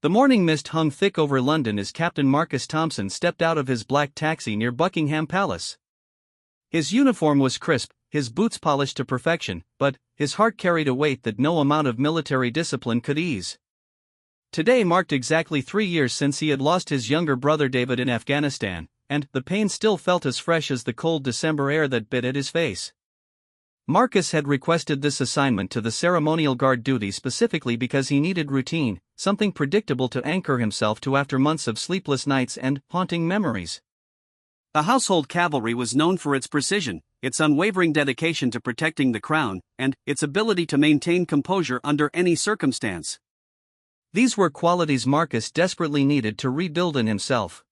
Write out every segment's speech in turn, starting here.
The morning mist hung thick over London as Captain Marcus Thompson stepped out of his black taxi near Buckingham Palace. His uniform was crisp, his boots polished to perfection, but his heart carried a weight that no amount of military discipline could ease. Today marked exactly 3 years since he had lost his younger brother David in Afghanistan, and the pain still felt as fresh as the cold December air that bit at his face. Marcus had requested this assignment to the ceremonial guard duty specifically because he needed routine, something predictable to anchor himself to after months of sleepless nights and haunting memories. The household cavalry was known for its precision, its unwavering dedication to protecting the crown, and its ability to maintain composure under any circumstance. These were qualities Marcus desperately needed to rebuild in himself.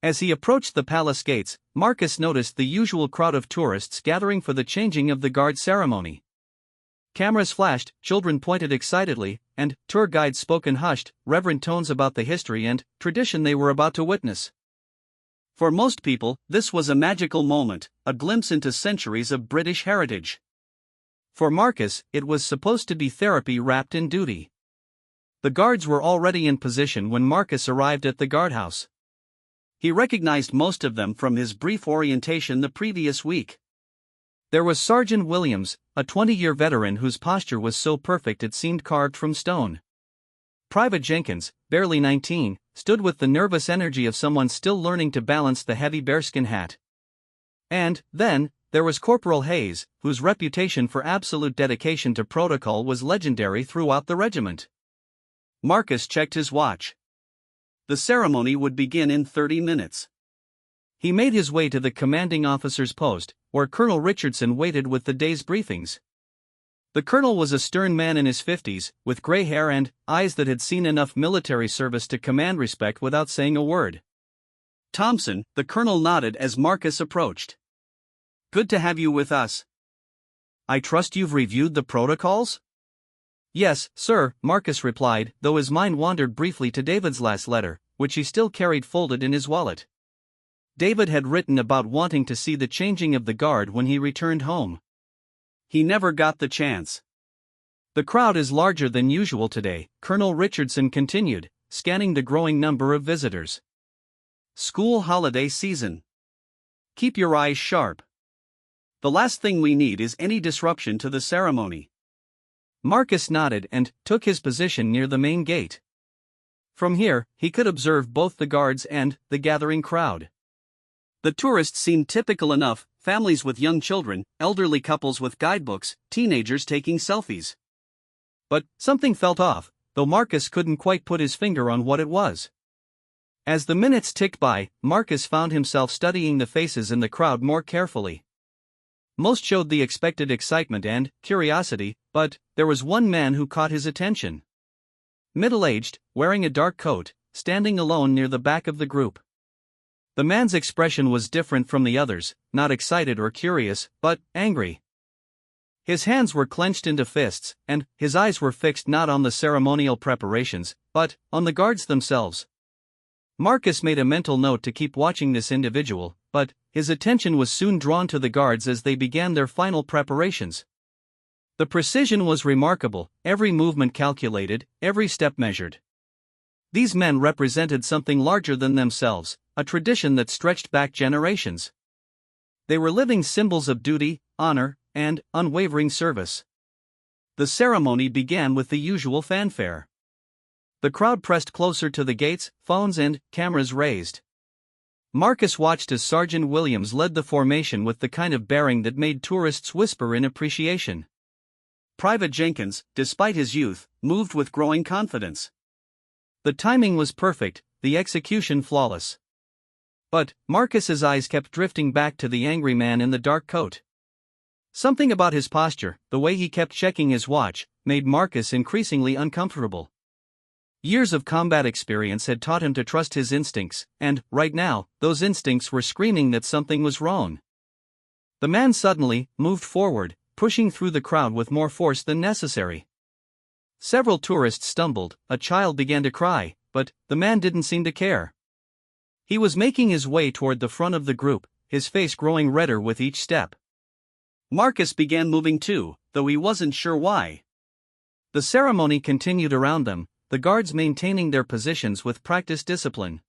As he approached the palace gates, Marcus noticed the usual crowd of tourists gathering for the changing of the guard ceremony. Cameras flashed, children pointed excitedly, and tour guides spoke in hushed, reverent tones about the history and tradition they were about to witness. For most people, this was a magical moment, a glimpse into centuries of British heritage. For Marcus, it was supposed to be therapy wrapped in duty. The guards were already in position when Marcus arrived at the guardhouse. He recognized most of them from his brief orientation the previous week. There was Sergeant Williams, a 20-year veteran whose posture was so perfect it seemed carved from stone. Private Jenkins, barely 19, stood with the nervous energy of someone still learning to balance the heavy bearskin hat. And, then, there was Corporal Hayes, whose reputation for absolute dedication to protocol was legendary throughout the regiment. Marcus checked his watch. The ceremony would begin in 30 minutes. He made his way to the commanding officer's post, where Colonel Richardson waited with the day's briefings. The colonel was a stern man in his 50s, with gray hair and eyes that had seen enough military service to command respect without saying a word. "Thompson," the colonel nodded as Marcus approached. "Good to have you with us." "I trust you've reviewed the protocols?" "Yes, sir," Marcus replied, though his mind wandered briefly to David's last letter, which he still carried folded in his wallet. David had written about wanting to see the changing of the guard when he returned home. He never got the chance. "The crowd is larger than usual today," Colonel Richardson continued, scanning the growing number of visitors. "School holiday season. Keep your eyes sharp. The last thing we need is any disruption to the ceremony." Marcus nodded and took his position near the main gate. From here, he could observe both the guards and the gathering crowd. The tourists seemed typical enough: families with young children, elderly couples with guidebooks, teenagers taking selfies. But something felt off, though Marcus couldn't quite put his finger on what it was. As the minutes ticked by, Marcus found himself studying the faces in the crowd more carefully. Most showed the expected excitement and curiosity, but there was one man who caught his attention. Middle-aged, wearing a dark coat, standing alone near the back of the group. The man's expression was different from the others, not excited or curious, but angry. His hands were clenched into fists, and his eyes were fixed not on the ceremonial preparations, but on the guards themselves. Marcus made a mental note to keep watching this individual, but his attention was soon drawn to the guards as they began their final preparations. The precision was remarkable, every movement calculated, every step measured. These men represented something larger than themselves, a tradition that stretched back generations. They were living symbols of duty, honor, and unwavering service. The ceremony began with the usual fanfare. The crowd pressed closer to the gates, phones and cameras raised. Marcus watched as Sergeant Williams led the formation with the kind of bearing that made tourists whisper in appreciation. Private Jenkins, despite his youth, moved with growing confidence. The timing was perfect, the execution flawless. But Marcus's eyes kept drifting back to the angry man in the dark coat. Something about his posture, the way he kept checking his watch, made Marcus increasingly uncomfortable. Years of combat experience had taught him to trust his instincts, and, right now, those instincts were screaming that something was wrong. The man suddenly moved forward, pushing through the crowd with more force than necessary. Several tourists stumbled, a child began to cry, but the man didn't seem to care. He was making his way toward the front of the group, his face growing redder with each step. Marcus began moving too, though he wasn't sure why. The ceremony continued around them, the guards maintaining their positions with practiced discipline.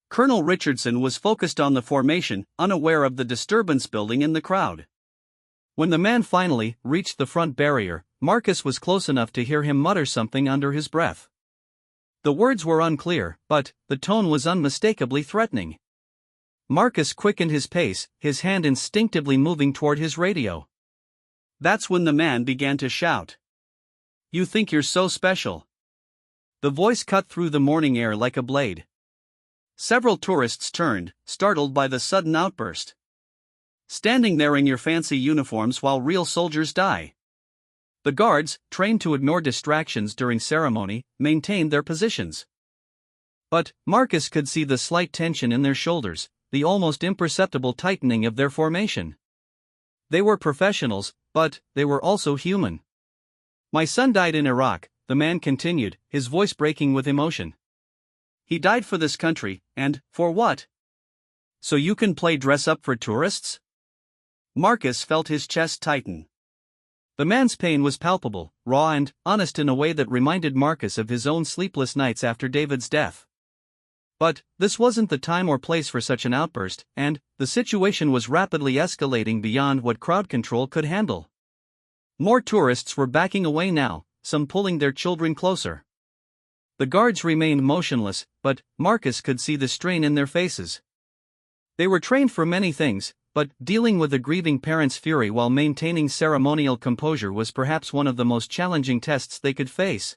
Colonel Richardson was focused on the formation, unaware of the disturbance building in the crowd. When the man finally reached the front barrier, Marcus was close enough to hear him mutter something under his breath. The words were unclear, but the tone was unmistakably threatening. Marcus quickened his pace, his hand instinctively moving toward his radio. That's when the man began to shout. "You think you're so special?" The voice cut through the morning air like a blade. Several tourists turned, startled by the sudden outburst. "Standing there in your fancy uniforms while real soldiers die." The guards, trained to ignore distractions during ceremony, maintained their positions. But Marcus could see the slight tension in their shoulders, the almost imperceptible tightening of their formation. They were professionals, but they were also human. "My son died in Iraq," the man continued, his voice breaking with emotion. "He died for this country, and for what? So you can play dress up for tourists?" Marcus felt his chest tighten. The man's pain was palpable, raw and honest in a way that reminded Marcus of his own sleepless nights after David's death. But this wasn't the time or place for such an outburst, and the situation was rapidly escalating beyond what crowd control could handle. More tourists were backing away now, some pulling their children closer. The guards remained motionless, but Marcus could see the strain in their faces. They were trained for many things, but dealing with a grieving parent's fury while maintaining ceremonial composure was perhaps one of the most challenging tests they could face.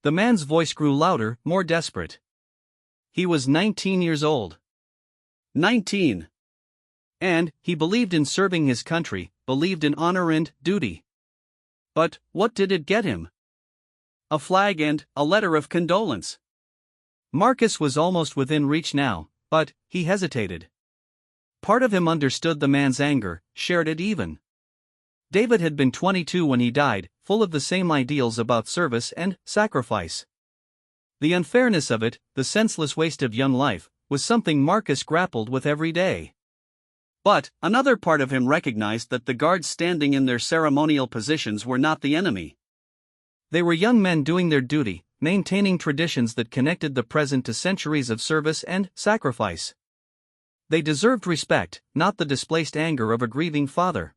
The man's voice grew louder, more desperate. He was 19 years old. 19. And he believed in serving his country, believed in honor and duty. But what did it get him? A flag and a letter of condolence. Marcus was almost within reach now, but he hesitated. Part of him understood the man's anger, shared it even. David had been 22 when he died, full of the same ideals about service and sacrifice. The unfairness of it, the senseless waste of young life, was something Marcus grappled with every day. But another part of him recognized that the guards standing in their ceremonial positions were not the enemy. They were young men doing their duty, maintaining traditions that connected the present to centuries of service and sacrifice. They deserved respect, not the displaced anger of a grieving father.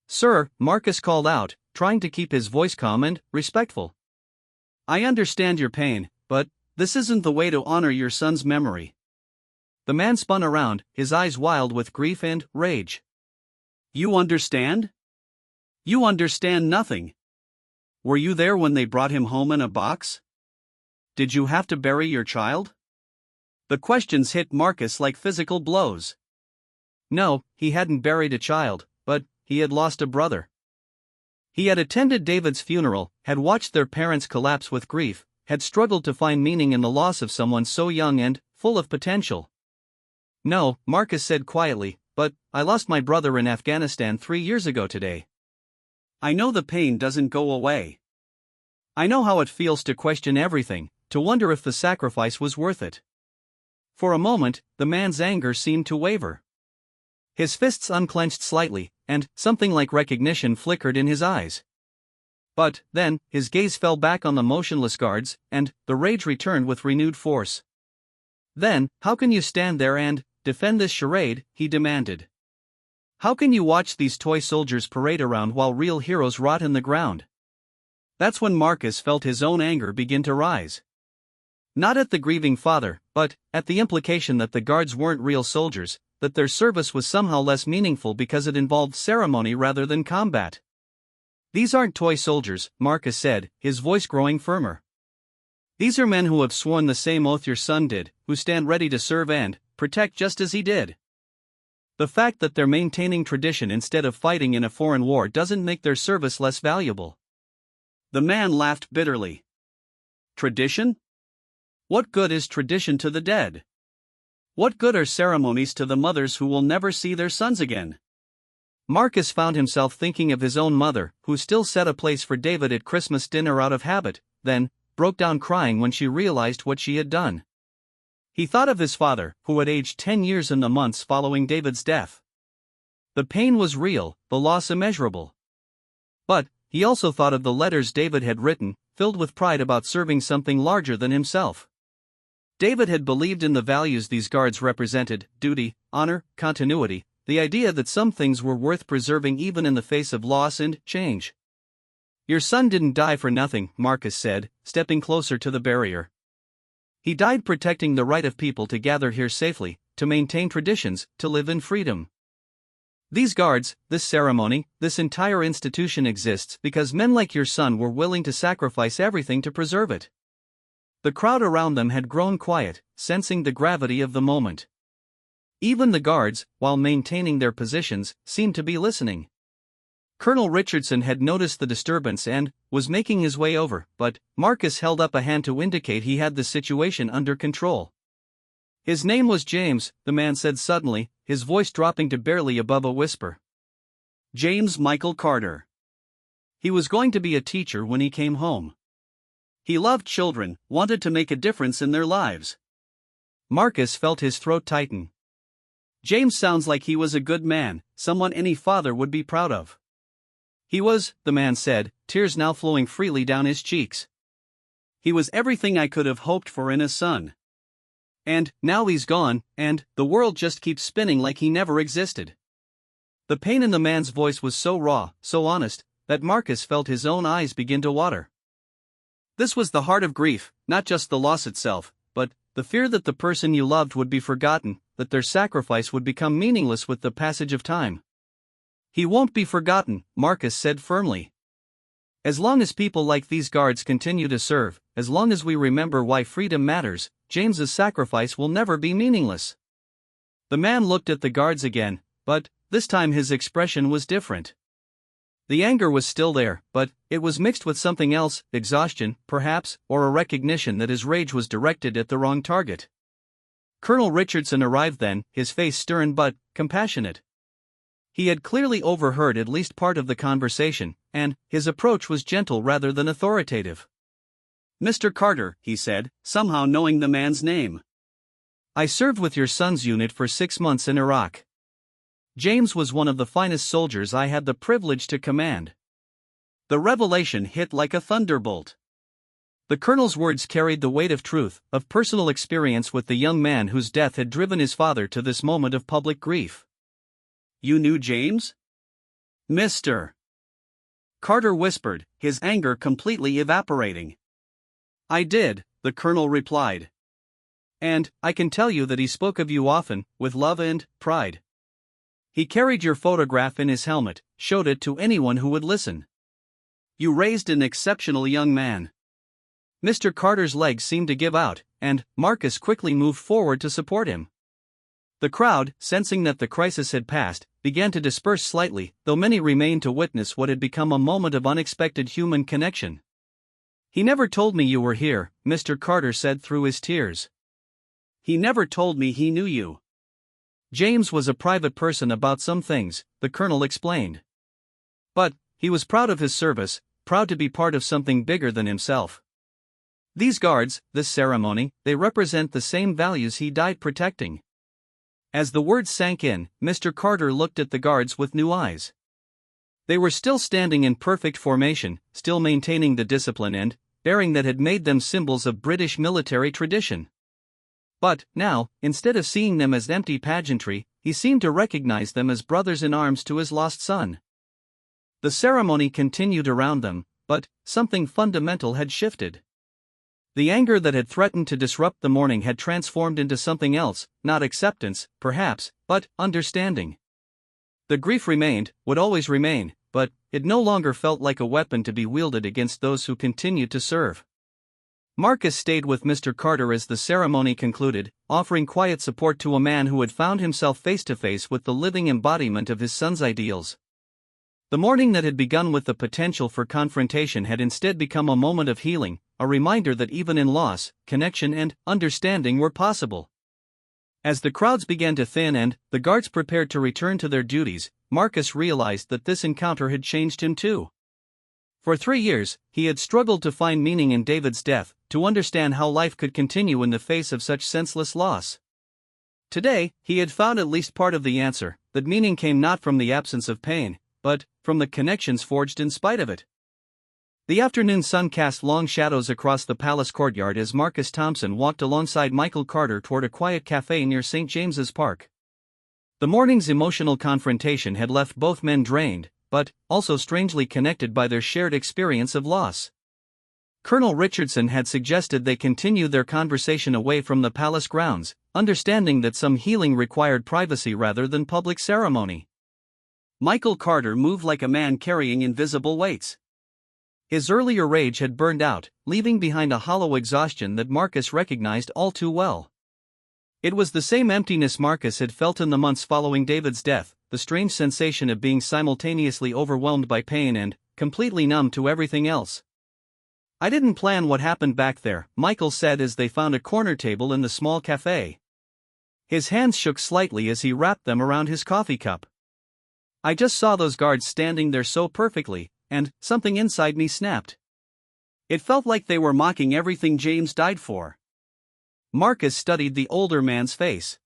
"Sir," Marcus called out, trying to keep his voice calm and respectful. "I understand your pain, but this isn't the way to honor your son's memory." The man spun around, his eyes wild with grief and rage. "You understand? You understand nothing. Were you there when they brought him home in a box? Did you have to bury your child?" The questions hit Marcus like physical blows. No, he hadn't buried a child, but he had lost a brother. He had attended David's funeral, had watched their parents collapse with grief, had struggled to find meaning in the loss of someone so young and full of potential. "No," Marcus said quietly, "but I lost my brother in Afghanistan 3 years ago today. I know the pain doesn't go away. I know how it feels to question everything, to wonder if the sacrifice was worth it." For a moment, the man's anger seemed to waver. His fists unclenched slightly, and something like recognition flickered in his eyes. But then, his gaze fell back on the motionless guards, and the rage returned with renewed force. "Then, how can you stand there and defend this charade?" he demanded. "How can you watch these toy soldiers parade around while real heroes rot in the ground?" That's when Marcus felt his own anger begin to rise. Not at the grieving father, but at the implication that the guards weren't real soldiers, that their service was somehow less meaningful because it involved ceremony rather than combat. "These aren't toy soldiers," Marcus said, his voice growing firmer. "These are men who have sworn the same oath your son did, who stand ready to serve and protect just as he did. The fact that they're maintaining tradition instead of fighting in a foreign war doesn't make their service less valuable." The man laughed bitterly. "Tradition? What good is tradition to the dead? What good are ceremonies to the mothers who will never see their sons again?" Marcus found himself thinking of his own mother, who still set a place for David at Christmas dinner out of habit, then broke down crying when she realized what she had done. He thought of his father, who had aged 10 years in the months following David's death. The pain was real, the loss immeasurable. But he also thought of the letters David had written, filled with pride about serving something larger than himself. David had believed in the values these guards represented: duty, honor, continuity, the idea that some things were worth preserving even in the face of loss and change. "Your son didn't die for nothing," Marcus said, stepping closer to the barrier. "He died protecting the right of people to gather here safely, to maintain traditions, to live in freedom. These guards, this ceremony, this entire institution exists because men like your son were willing to sacrifice everything to preserve it." The crowd around them had grown quiet, sensing the gravity of the moment. Even the guards, while maintaining their positions, seemed to be listening. Colonel Richardson had noticed the disturbance and was making his way over, but Marcus held up a hand to indicate he had the situation under control. "His name was James," the man said suddenly, his voice dropping to barely above a whisper. "James Michael Carter. He was going to be a teacher when he came home. He loved children, wanted to make a difference in their lives." Marcus felt his throat tighten. "James sounds like he was a good man, someone any father would be proud of." "He was," the man said, tears now flowing freely down his cheeks. "He was everything I could have hoped for in a son. And now he's gone, and the world just keeps spinning like he never existed." The pain in the man's voice was so raw, so honest, that Marcus felt his own eyes begin to water. This was the heart of grief, not just the loss itself, but the fear that the person you loved would be forgotten, that their sacrifice would become meaningless with the passage of time. "He won't be forgotten," Marcus said firmly. "As long as people like these guards continue to serve, as long as we remember why freedom matters, James's sacrifice will never be meaningless." The man looked at the guards again, but this time his expression was different. The anger was still there, but it was mixed with something else: exhaustion, perhaps, or a recognition that his rage was directed at the wrong target. Colonel Richardson arrived then, his face stern but compassionate. He had clearly overheard at least part of the conversation, and his approach was gentle rather than authoritative. "Mr. Carter," he said, somehow knowing the man's name. "I served with your son's unit for 6 months in Iraq. James was one of the finest soldiers I had the privilege to command." The revelation hit like a thunderbolt. The colonel's words carried the weight of truth, of personal experience with the young man whose death had driven his father to this moment of public grief. "You knew James?" "Mr. Carter whispered, his anger completely evaporating. "I did," the colonel replied. "And I can tell you that he spoke of you often, with love and pride. He carried your photograph in his helmet, showed it to anyone who would listen. You raised an exceptional young man." Mr. Carter's legs seemed to give out, and Marcus quickly moved forward to support him. The crowd, sensing that the crisis had passed, began to disperse slightly, though many remained to witness what had become a moment of unexpected human connection. "He never told me you were here," Mr. Carter said through his tears. "He never told me he knew you." "James was a private person about some things," the colonel explained. "But he was proud of his service, proud to be part of something bigger than himself. These guards, this ceremony, they represent the same values he died protecting." As the words sank in, Mr. Carter looked at the guards with new eyes. They were still standing in perfect formation, still maintaining the discipline and bearing that had made them symbols of British military tradition. But now, instead of seeing them as empty pageantry, he seemed to recognize them as brothers in arms to his lost son. The ceremony continued around them, but something fundamental had shifted. The anger that had threatened to disrupt the morning had transformed into something else, not acceptance, perhaps, but understanding. The grief remained, would always remain, but it no longer felt like a weapon to be wielded against those who continued to serve. Marcus stayed with Mr. Carter as the ceremony concluded, offering quiet support to a man who had found himself face to face with the living embodiment of his son's ideals. The morning that had begun with the potential for confrontation had instead become a moment of healing, a reminder that even in loss, connection and understanding were possible. As the crowds began to thin and the guards prepared to return to their duties, Marcus realized that this encounter had changed him too. For 3 years, he had struggled to find meaning in David's death, to understand how life could continue in the face of such senseless loss. Today, he had found at least part of the answer, that meaning came not from the absence of pain, but from the connections forged in spite of it. The afternoon sun cast long shadows across the palace courtyard as Marcus Thompson walked alongside Michael Carter toward a quiet cafe near St. James's Park. The morning's emotional confrontation had left both men drained, but also strangely connected by their shared experience of loss. Colonel Richardson had suggested they continue their conversation away from the palace grounds, understanding that some healing required privacy rather than public ceremony. Michael Carter moved like a man carrying invisible weights. His earlier rage had burned out, leaving behind a hollow exhaustion that Marcus recognized all too well. It was the same emptiness Marcus had felt in the months following David's death, the strange sensation of being simultaneously overwhelmed by pain and completely numb to everything else. "I didn't plan what happened back there," Michael said as they found a corner table in the small cafe. His hands shook slightly as he wrapped them around his coffee cup. "I just saw those guards standing there so perfectly, and something inside me snapped. It felt like they were mocking everything James died for." Marcus studied the older man's face.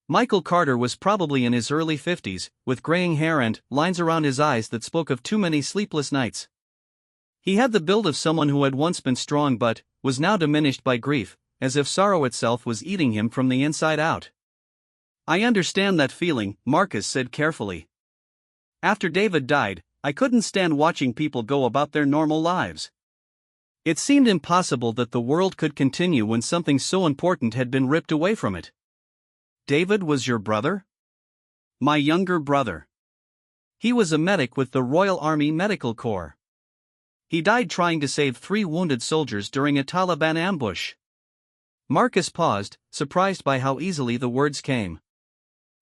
Michael Carter was probably in his early 50s, with graying hair and lines around his eyes that spoke of too many sleepless nights. He had the build of someone who had once been strong but was now diminished by grief, as if sorrow itself was eating him from the inside out. "I understand that feeling," Marcus said carefully. "After David died, I couldn't stand watching people go about their normal lives. It seemed impossible that the world could continue when something so important had been ripped away from it." "David was your brother?" "My younger brother. He was a medic with the Royal Army Medical Corps. He died trying to save 3 wounded soldiers during a Taliban ambush." Marcus paused, surprised by how easily the words came.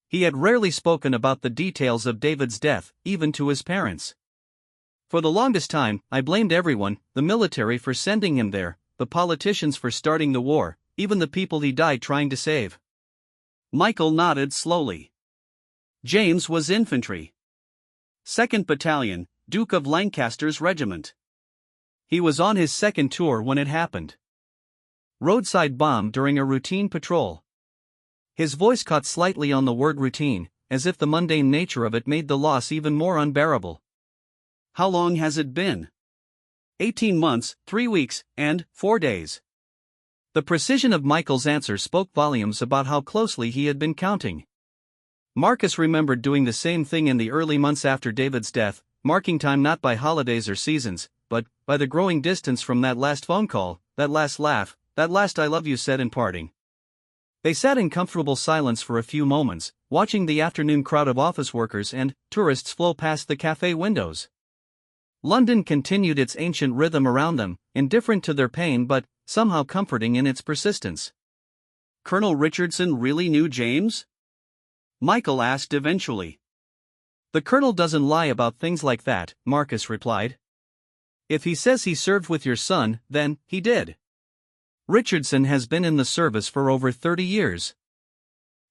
He had rarely spoken about the details of David's death, even to his parents. "For the longest time, I blamed everyone, the military for sending him there, the politicians for starting the war, even the people he died trying to save." Michael nodded slowly. "James was infantry. 2nd Battalion, Duke of Lancaster's regiment. He was on his second tour when it happened. Roadside bomb during a routine patrol." His voice caught slightly on the word routine, as if the mundane nature of it made the loss even more unbearable. "How long has it been?" 18 months, 3 weeks, and 4 days. The precision of Michael's answer spoke volumes about how closely he had been counting. Marcus remembered doing the same thing in the early months after David's death, marking time not by holidays or seasons, but by the growing distance from that last phone call, that last laugh, that last "I love you" said in parting. They sat in comfortable silence for a few moments, watching the afternoon crowd of office workers and tourists flow past the cafe windows. London continued its ancient rhythm around them, indifferent to their pain but somehow comforting in its persistence. "Colonel Richardson really knew James?" Michael asked eventually. "The colonel doesn't lie about things like that," Marcus replied. "If he says he served with your son, then he did. Richardson has been in the service for over 30 years.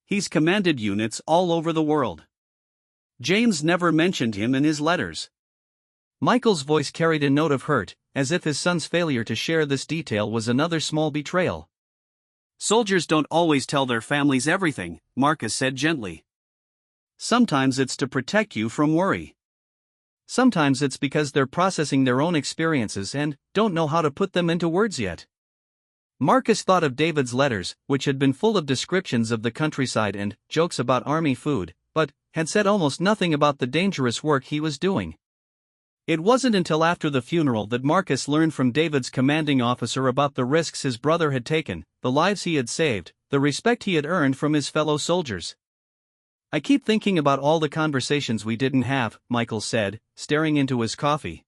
He's commanded units all over the world. James never mentioned him in his letters." Michael's voice carried a note of hurt, as if his son's failure to share this detail was another small betrayal. "Soldiers don't always tell their families everything," Marcus said gently. "Sometimes it's to protect you from worry. Sometimes it's because they're processing their own experiences and don't know how to put them into words yet." Marcus thought of David's letters, which had been full of descriptions of the countryside and jokes about army food, but had said almost nothing about the dangerous work he was doing. It wasn't until after the funeral that Marcus learned from David's commanding officer about the risks his brother had taken, the lives he had saved, the respect he had earned from his fellow soldiers. "I keep thinking about all the conversations we didn't have," Michael said, staring into his coffee.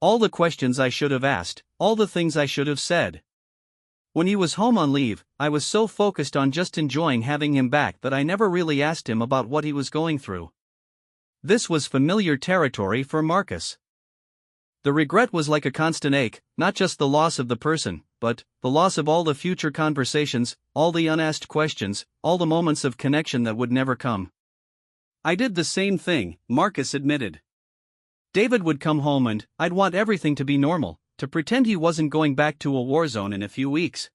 "All the questions I should have asked, all the things I should have said. When he was home on leave, I was so focused on just enjoying having him back that I never really asked him about what he was going through." This was familiar territory for Marcus. The regret was like a constant ache, not just the loss of the person, but the loss of all the future conversations, all the unasked questions, all the moments of connection that would never come. "I did the same thing," Marcus admitted. "David would come home and I'd want everything to be normal, to pretend he wasn't going back to a war zone in a few weeks.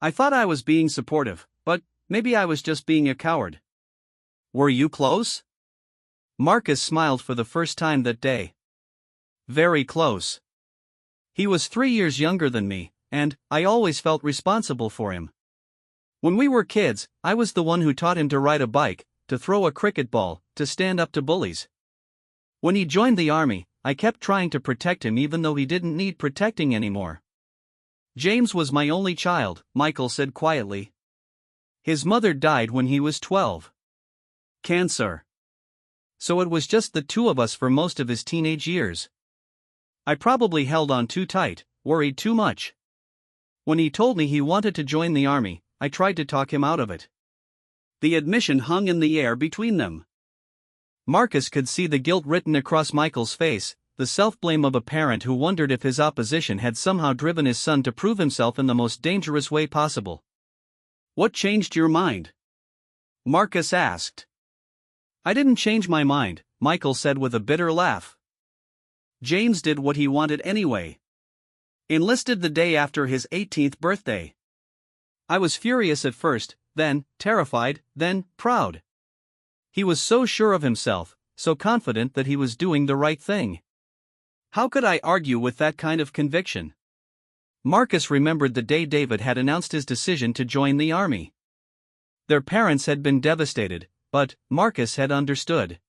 I thought I was being supportive, but maybe I was just being a coward." "Were you close?" Marcus smiled for the first time that day. Very close. He was 3 years younger than me, and I always felt responsible for him. When we were kids, I was the one who taught him to ride a bike, to throw a cricket ball, to stand up to bullies. When he joined the army, I kept trying to protect him even though he didn't need protecting anymore. James was my only child, Michael said quietly. His mother died when he was 12. Cancer. So it was just the two of us for most of his teenage years. I probably held on too tight, worried too much. When he told me he wanted to join the army, I tried to talk him out of it. The admission hung in the air between them. Marcus could see the guilt written across Michael's face, the self-blame of a parent who wondered if his opposition had somehow driven his son to prove himself in the most dangerous way possible. "What changed your mind?" Marcus asked. "I didn't change my mind," Michael said with a bitter laugh. "James did what he wanted anyway. Enlisted the day after his 18th birthday. I was furious at first, then terrified, then proud. He was so sure of himself, so confident that he was doing the right thing. How could I argue with that kind of conviction?" Marcus remembered the day David had announced his decision to join the army. Their parents had been devastated, but Marcus had understood.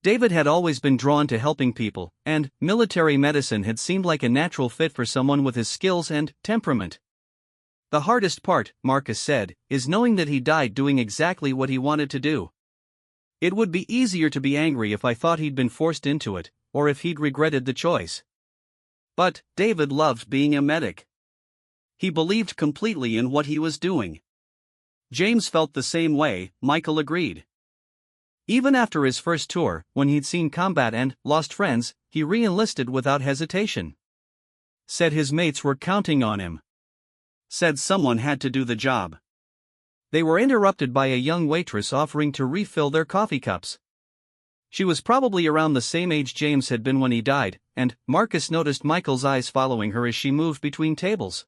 David had always been drawn to helping people, and military medicine had seemed like a natural fit for someone with his skills and temperament. "The hardest part," Marcus said, "is knowing that he died doing exactly what he wanted to do. It would be easier to be angry if I thought he'd been forced into it, or if he'd regretted the choice. But David loved being a medic. He believed completely in what he was doing." James felt the same way, Michael agreed. Even after his first tour, when he'd seen combat and lost friends, he re-enlisted without hesitation. Said his mates were counting on him. Said someone had to do the job. They were interrupted by a young waitress offering to refill their coffee cups. She was probably around the same age James had been when he died, and Marcus noticed Michael's eyes following her as she moved between tables.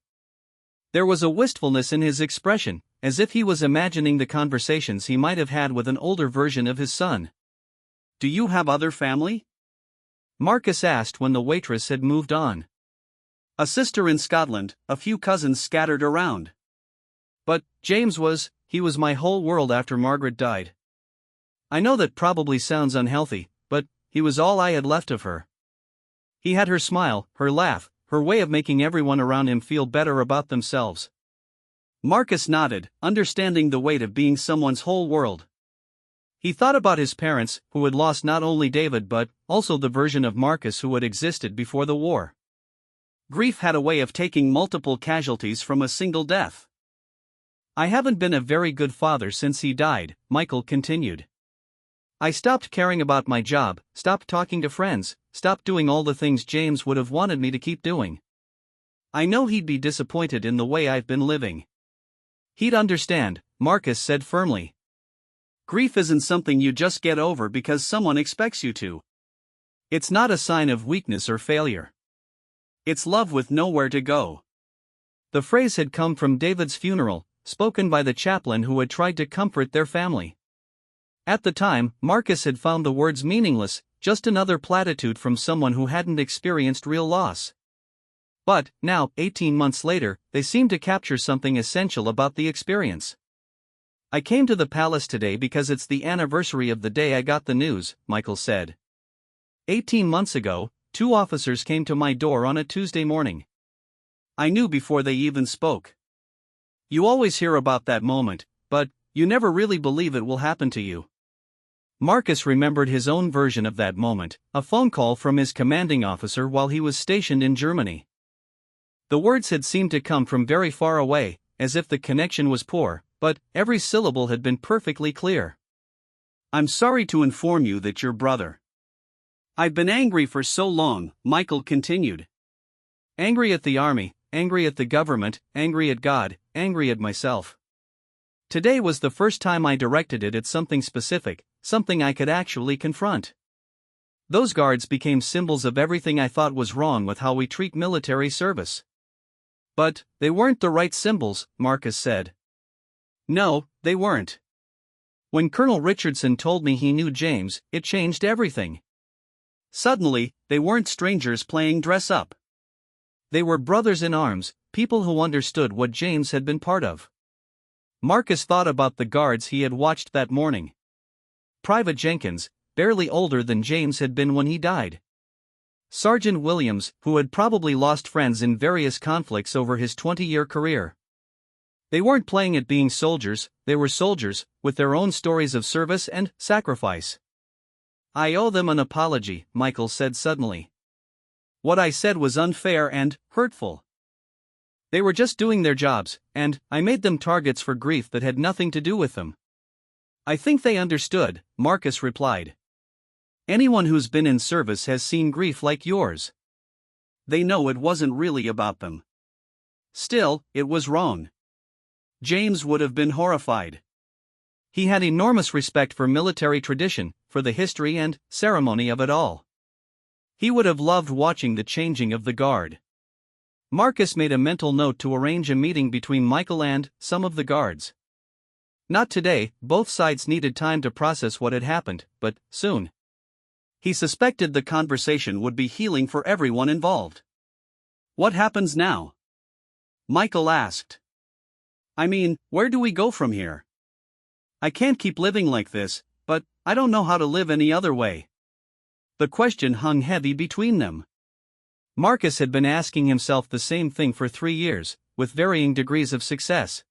There was a wistfulness in his expression, as if he was imagining the conversations he might have had with an older version of his son. "Do you have other family?" Marcus asked when the waitress had moved on. "A sister in Scotland, a few cousins scattered around. But he was my whole world after Margaret died. I know that probably sounds unhealthy, but he was all I had left of her." He had her smile, her laugh, her way of making everyone around him feel better about themselves. Marcus nodded, understanding the weight of being someone's whole world. He thought about his parents, who had lost not only David but also the version of Marcus who had existed before the war. Grief had a way of taking multiple casualties from a single death. "I haven't been a very good father since he died," Michael continued. "I stopped caring about my job, stopped talking to friends, stopped doing all the things James would have wanted me to keep doing. I know he'd be disappointed in the way I've been living." "He'd understand," Marcus said firmly. "Grief isn't something you just get over because someone expects you to. It's not a sign of weakness or failure. It's love with nowhere to go." The phrase had come from David's funeral, spoken by the chaplain who had tried to comfort their family. At the time, Marcus had found the words meaningless, just another platitude from someone who hadn't experienced real loss. But, now, 18 months later, they seemed to capture something essential about the experience. "I came to the palace today because it's the anniversary of the day I got the news," Michael said. 18 months ago, 2 officers came to my door on a Tuesday morning. I knew before they even spoke. You always hear about that moment, but you never really believe it will happen to you. Marcus remembered his own version of that moment, a phone call from his commanding officer while he was stationed in Germany. The words had seemed to come from very far away, as if the connection was poor, but every syllable had been perfectly clear. "I'm sorry to inform you that your brother." "I've been angry for so long," Michael continued. "Angry at the army, angry at the government, angry at God, angry at myself. Today was the first time I directed it at something specific, something I could actually confront. Those guards became symbols of everything I thought was wrong with how we treat military service." "But they weren't the right symbols," Marcus said. "No, they weren't. When Colonel Richardson told me he knew James, it changed everything. Suddenly, they weren't strangers playing dress-up. They were brothers in arms, people who understood what James had been part of. Marcus thought about the guards he had watched that morning. Private Jenkins, barely older than James had been when he died. Sergeant Williams, who had probably lost friends in various conflicts over his 20-year career. They weren't playing at being soldiers, they were soldiers, with their own stories of service and sacrifice. "I owe them an apology," Michael said suddenly. "What I said was unfair and hurtful. They were just doing their jobs, and I made them targets for grief that had nothing to do with them." "I think they understood," Marcus replied. "Anyone who's been in service has seen grief like yours. They know it wasn't really about them. Still, it was wrong." James would have been horrified. He had enormous respect for military tradition, for the history and ceremony of it all. He would have loved watching the changing of the guard. Marcus made a mental note to arrange a meeting between Michael and some of the guards. Not today, both sides needed time to process what had happened, but soon. He suspected the conversation would be healing for everyone involved. "What happens now?" Michael asked. "I mean, where do we go from here? I can't keep living like this, but I don't know how to live any other way." The question hung heavy between them. Marcus had been asking himself the same thing for 3 years, with varying degrees of success.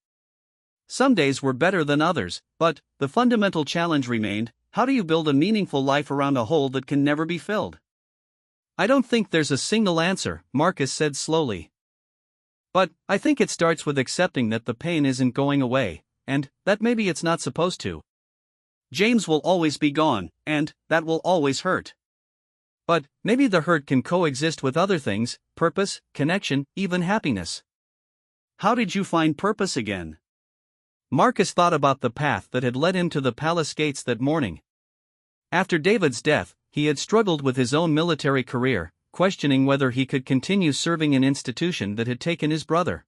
Some days were better than others, but the fundamental challenge remained: how do you build a meaningful life around a hole that can never be filled? "I don't think there's a single answer," Marcus said slowly. "But I think it starts with accepting that the pain isn't going away, and that maybe it's not supposed to. James will always be gone, and that will always hurt. But maybe the hurt can coexist with other things: purpose, connection, even happiness." "How did you find purpose again?" Marcus thought about the path that had led him to the palace gates that morning. After David's death, he had struggled with his own military career, questioning whether he could continue serving an institution that had taken his brother.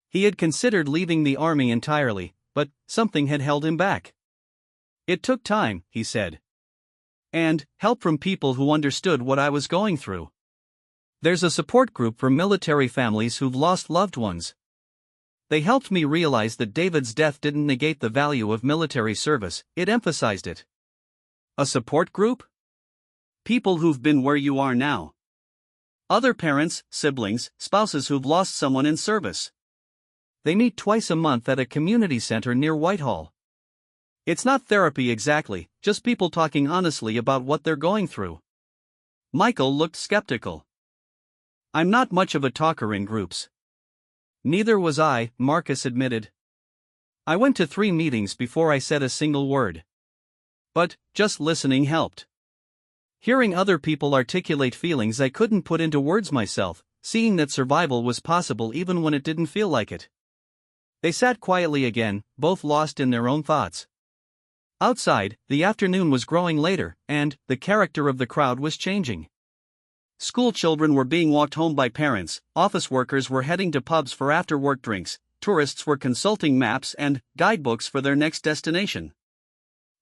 He had considered leaving the army entirely, but something had held him back. "It took time," he said. "And help from people who understood what I was going through. There's a support group for military families who've lost loved ones. They helped me realize that David's death didn't negate the value of military service, it emphasized it." "A support group?" "People who've been where you are now. Other parents, siblings, spouses who've lost someone in service. They meet twice a month at a community center near Whitehall. It's not therapy exactly, just people talking honestly about what they're going through." Michael looked skeptical. "I'm not much of a talker in groups." "Neither was I," Marcus admitted. "I went to 3 meetings before I said a single word. But just listening helped. Hearing other people articulate feelings I couldn't put into words myself, seeing that survival was possible even when it didn't feel like it." They sat quietly again, both lost in their own thoughts. Outside, the afternoon was growing later, and the character of the crowd was changing. School children were being walked home by parents, office workers were heading to pubs for after-work drinks, tourists were consulting maps and guidebooks for their next destination.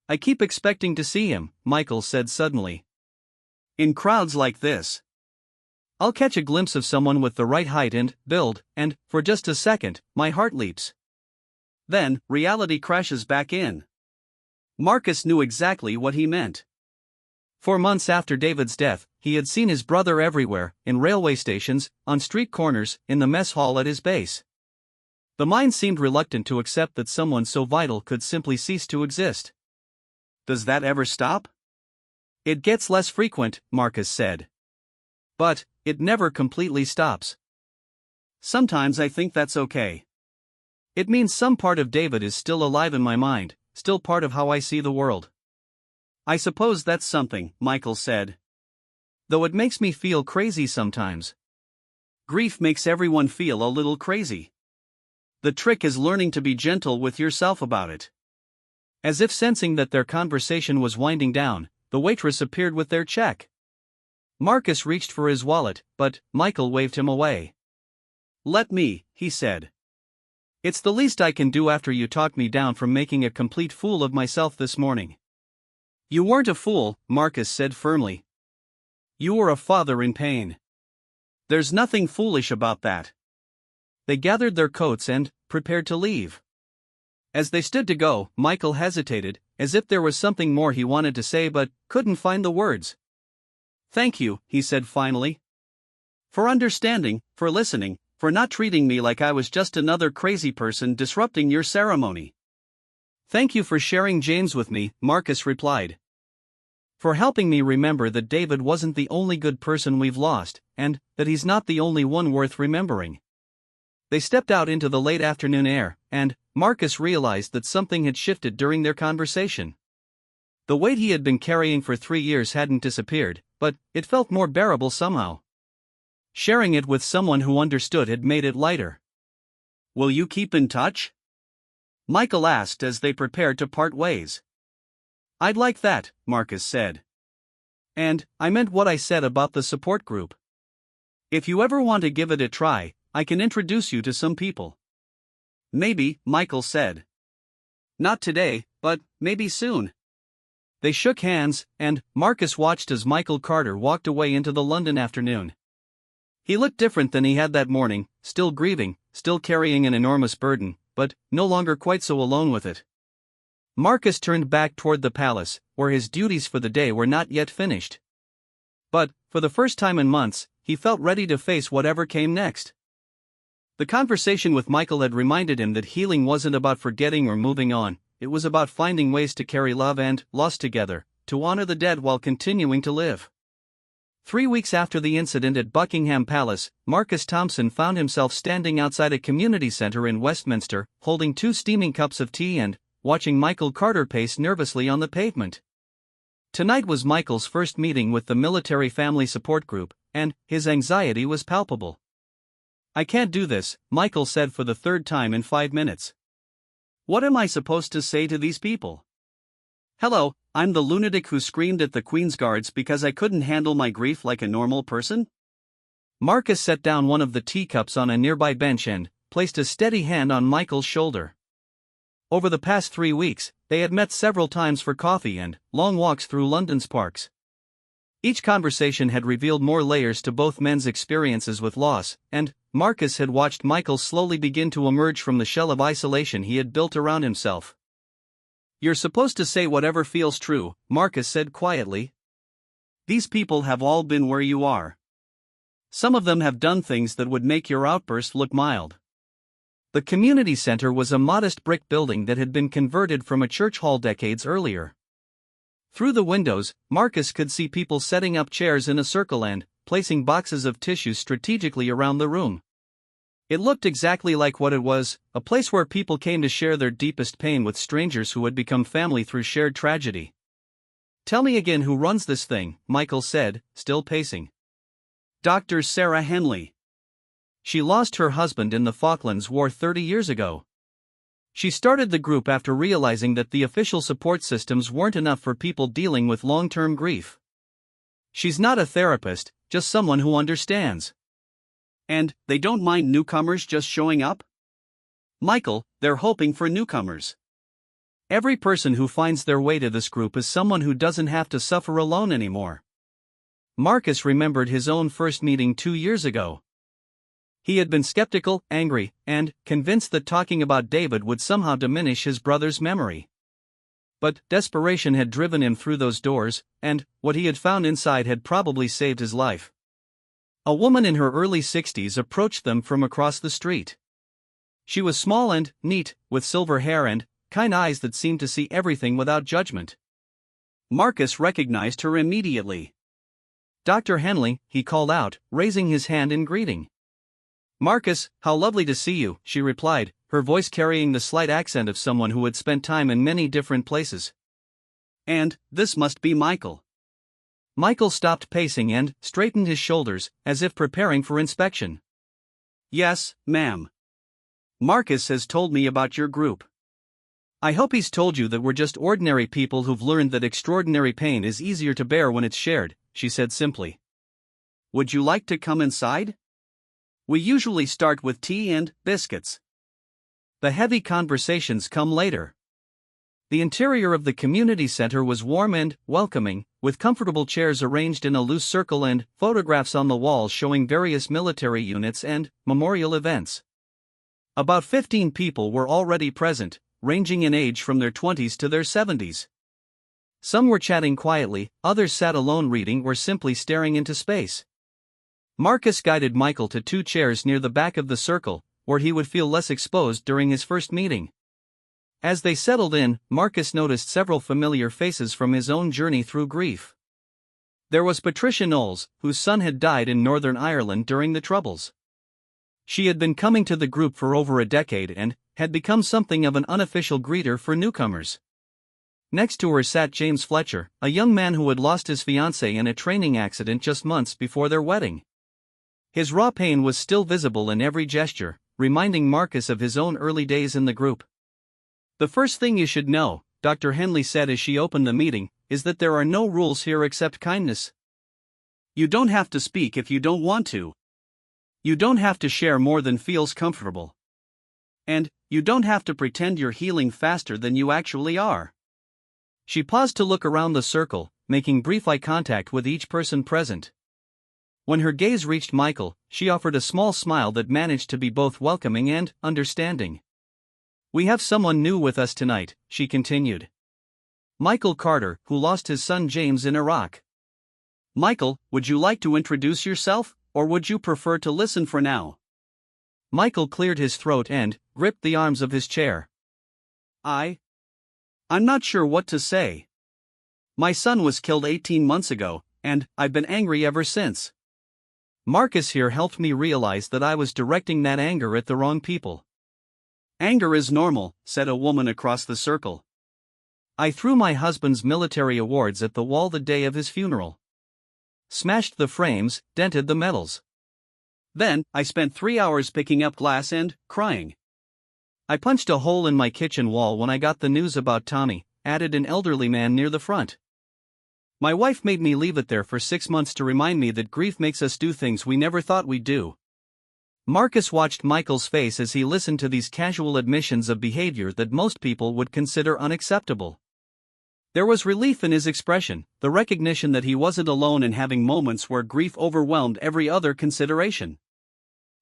"I keep expecting to see him," Michael said suddenly. "In crowds like this. I'll catch a glimpse of someone with the right height and build, and, for just a second, my heart leaps. Then, reality crashes back in." Marcus knew exactly what he meant. For months after David's death, he had seen his brother everywhere, in railway stations, on street corners, in the mess hall at his base. The mind seemed reluctant to accept that someone so vital could simply cease to exist. "Does that ever stop?" "It gets less frequent," Marcus said. "But it never completely stops. Sometimes I think that's okay. It means some part of David is still alive in my mind, still part of how I see the world." "I suppose that's something," Michael said. "Though it makes me feel crazy sometimes." Grief makes everyone feel a little crazy. The trick is learning to be gentle with yourself about it. As if sensing that their conversation was winding down, the waitress appeared with their check. Marcus reached for his wallet, but Michael waved him away. "Let me," he said. "It's the least I can do after you talked me down from making a complete fool of myself this morning." "You weren't a fool," Marcus said firmly. You are a father in pain. There's nothing foolish about that. They gathered their coats and prepared to leave. As they stood to go, Michael hesitated, as if there was something more he wanted to say but couldn't find the words. "Thank you," he said finally. "For understanding, for listening, for not treating me like I was just another crazy person disrupting your ceremony." "Thank you for sharing James with me," Marcus replied. "For helping me remember that David wasn't the only good person we've lost, and that he's not the only one worth remembering." They stepped out into the late afternoon air, and Marcus realized that something had shifted during their conversation. The weight he had been carrying for 3 years hadn't disappeared, but it felt more bearable somehow. Sharing it with someone who understood had made it lighter. "Will you keep in touch?" Michael asked as they prepared to part ways. "I'd like that," Marcus said. "And I meant what I said about the support group. If you ever want to give it a try, I can introduce you to some people." "Maybe," Michael said. "Not today, but maybe soon." They shook hands, and Marcus watched as Michael Carter walked away into the London afternoon. He looked different than he had that morning, still grieving, still carrying an enormous burden, but no longer quite so alone with it. Marcus turned back toward the palace, where his duties for the day were not yet finished. But, for the first time in months, he felt ready to face whatever came next. The conversation with Michael had reminded him that healing wasn't about forgetting or moving on, it was about finding ways to carry love and loss together, to honor the dead while continuing to live. 3 weeks after the incident at Buckingham Palace, Marcus Thompson found himself standing outside a community centre in Westminster, holding 2 steaming cups of tea and watching Michael Carter pace nervously on the pavement. Tonight was Michael's first meeting with the military family support group, and his anxiety was palpable. "I can't do this," Michael said for the 3rd time in 5 minutes. "What am I supposed to say to these people? Hello, I'm the lunatic who screamed at the Queen's Guards because I couldn't handle my grief like a normal person?" Marcus set down one of the teacups on a nearby bench and placed a steady hand on Michael's shoulder. Over the past 3 weeks, they had met several times for coffee and long walks through London's parks. Each conversation had revealed more layers to both men's experiences with loss, and Marcus had watched Michael slowly begin to emerge from the shell of isolation he had built around himself. "You're supposed to say whatever feels true," Marcus said quietly. "These people have all been where you are. Some of them have done things that would make your outburst look mild." The community center was a modest brick building that had been converted from a church hall decades earlier. Through the windows, Marcus could see people setting up chairs in a circle and placing boxes of tissues strategically around the room. It looked exactly like what it was, a place where people came to share their deepest pain with strangers who had become family through shared tragedy. "Tell me again who runs this thing," Michael said, still pacing. "Dr. Sarah Henley. She lost her husband in the Falklands War 30 years ago. She started the group after realizing that the official support systems weren't enough for people dealing with long-term grief. She's not a therapist, just someone who understands. And they don't mind newcomers just showing up?" "Michael, they're hoping for newcomers. Every person who finds their way to this group is someone who doesn't have to suffer alone anymore." Marcus remembered his own first meeting 2 years ago. He had been skeptical, angry, and convinced that talking about David would somehow diminish his brother's memory. But desperation had driven him through those doors, and what he had found inside had probably saved his life. A woman in her early 60s approached them from across the street. She was small and neat, with silver hair and kind eyes that seemed to see everything without judgment. Marcus recognized her immediately. "Dr. Henley," he called out, raising his hand in greeting. "Marcus, how lovely to see you," she replied, her voice carrying the slight accent of someone who had spent time in many different places. "And this must be Michael." Michael stopped pacing and straightened his shoulders, as if preparing for inspection. "Yes, ma'am. Marcus has told me about your group. I hope he's told you that we're just ordinary people who've learned that extraordinary pain is easier to bear when it's shared," she said simply. "Would you like to come inside? We usually start with tea and biscuits. The heavy conversations come later." The interior of the community center was warm and welcoming, with comfortable chairs arranged in a loose circle and photographs on the walls showing various military units and memorial events. About 15 people were already present, ranging in age from their 20s to their 70s. Some were chatting quietly, others sat alone reading or simply staring into space. Marcus guided Michael to 2 chairs near the back of the circle, where he would feel less exposed during his first meeting. As they settled in, Marcus noticed several familiar faces from his own journey through grief. There was Patricia Knowles, whose son had died in Northern Ireland during the Troubles. She had been coming to the group for over a decade and had become something of an unofficial greeter for newcomers. Next to her sat James Fletcher, a young man who had lost his fiancée in a training accident just months before their wedding. His raw pain was still visible in every gesture, reminding Marcus of his own early days in the group. "The first thing you should know," Dr. Henley said as she opened the meeting, "is that there are no rules here except kindness. You don't have to speak if you don't want to. You don't have to share more than feels comfortable. And you don't have to pretend you're healing faster than you actually are." She paused to look around the circle, making brief eye contact with each person present. When her gaze reached Michael, she offered a small smile that managed to be both welcoming and understanding. "We have someone new with us tonight," she continued. "Michael Carter, who lost his son James in Iraq. Michael, would you like to introduce yourself, or would you prefer to listen for now?" Michael cleared his throat and gripped the arms of his chair. I'm not sure what to say. My son was killed 18 months ago, and I've been angry ever since. Marcus here helped me realize that I was directing that anger at the wrong people." "Anger is normal," said a woman across the circle. "I threw my husband's military awards at the wall the day of his funeral. Smashed the frames, dented the medals. Then, I spent 3 hours picking up glass and crying. I punched a hole in my kitchen wall when I got the news about Tommy," added an elderly man near the front. "My wife made me leave it there for 6 months to remind me that grief makes us do things we never thought we'd do." Marcus watched Michael's face as he listened to these casual admissions of behavior that most people would consider unacceptable. There was relief in his expression, the recognition that he wasn't alone in having moments where grief overwhelmed every other consideration.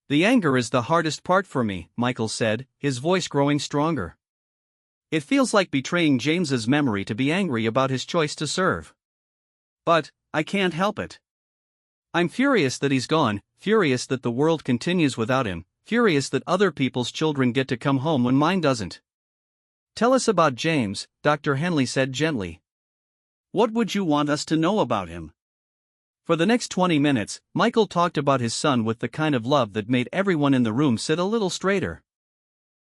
"The anger is the hardest part for me," Michael said, his voice growing stronger. "It feels like betraying James's memory to be angry about his choice to serve. But I can't help it. I'm furious that he's gone, furious that the world continues without him, furious that other people's children get to come home when mine doesn't." "Tell us about James," Dr. Henley said gently. "What would you want us to know about him?" For the next 20 minutes, Michael talked about his son with the kind of love that made everyone in the room sit a little straighter.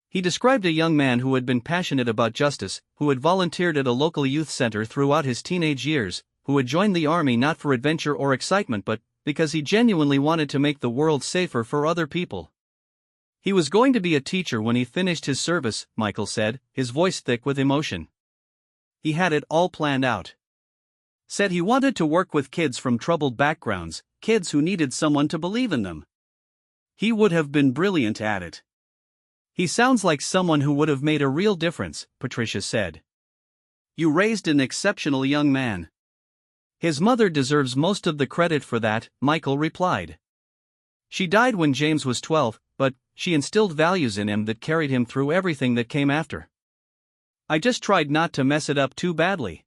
He described a young man who had been passionate about justice, who had volunteered at a local youth center throughout his teenage years, who had joined the army not for adventure or excitement but because he genuinely wanted to make the world safer for other people. He was going to be a teacher when he finished his service, Michael said, his voice thick with emotion. He had it all planned out. Said he wanted to work with kids from troubled backgrounds, kids who needed someone to believe in them. He would have been brilliant at it. "He sounds like someone who would have made a real difference," Patricia said. "You raised an exceptional young man." "His mother deserves most of the credit for that," Michael replied. "She died when James was 12, but she instilled values in him that carried him through everything that came after. I just tried not to mess it up too badly."